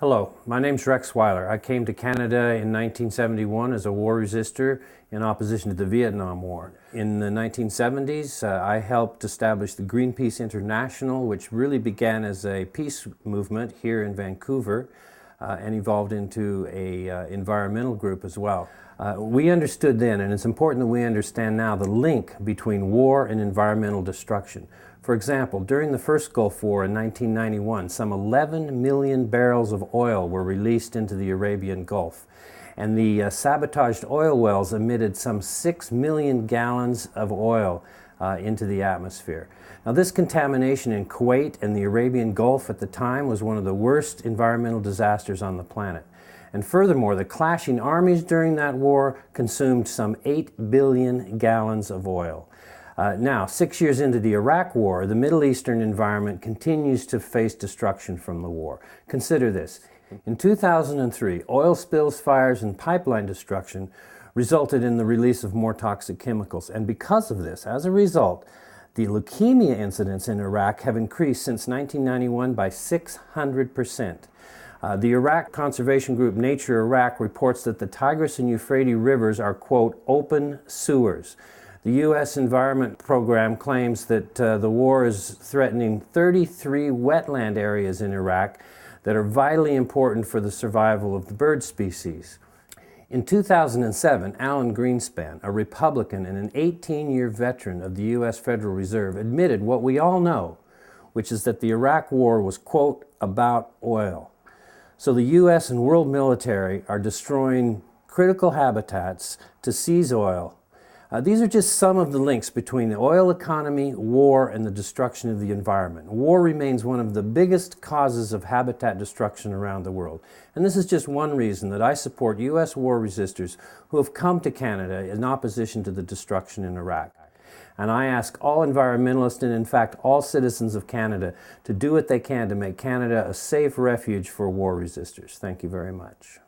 Hello, my name's Rex Weyler. I came to Canada in 1971 as a war resister in opposition to the Vietnam War. In the 1970s, I helped establish the Greenpeace International, which really began as a peace movement here in Vancouver and evolved into an environmental group as well. We understood then, and it's important that we understand now, the link between war and environmental destruction. For example, during the first Gulf War in 1991, some 11 million barrels of oil were released into the Arabian Gulf, and the sabotaged oil wells emitted some 6 million gallons of oil into the atmosphere. Now, this contamination in Kuwait and the Arabian Gulf at the time was one of the worst environmental disasters on the planet. And furthermore, the clashing armies during that war consumed some 8 billion gallons of oil. Now, 6 years into the Iraq War, the Middle Eastern environment continues to face destruction from the war. Consider this. In 2003, oil spills, fires, and pipeline destruction resulted in the release of more toxic chemicals. And because of this, as a result, the leukemia incidents in Iraq have increased since 1991 by 600%. The Iraq conservation group Nature Iraq reports that the Tigris and Euphrates rivers are, quote, open sewers. The U.S. Environment Program claims that the war is threatening 33 wetland areas in Iraq that are vitally important for the survival of the bird species. In 2007, Alan Greenspan, a Republican and an 18-year veteran of the U.S. Federal Reserve, admitted what we all know, which is that the Iraq War was, quote, about oil. So the U.S. and world military are destroying critical habitats to seize oil. These are just some of the links between the oil economy, war, and the destruction of the environment. War remains one of the biggest causes of habitat destruction around the world. And this is just one reason that I support U.S. war resistors who have come to Canada in opposition to the destruction in Iraq. And I ask all environmentalists and, in fact, all citizens of Canada to do what they can to make Canada a safe refuge for war resistors. Thank you very much.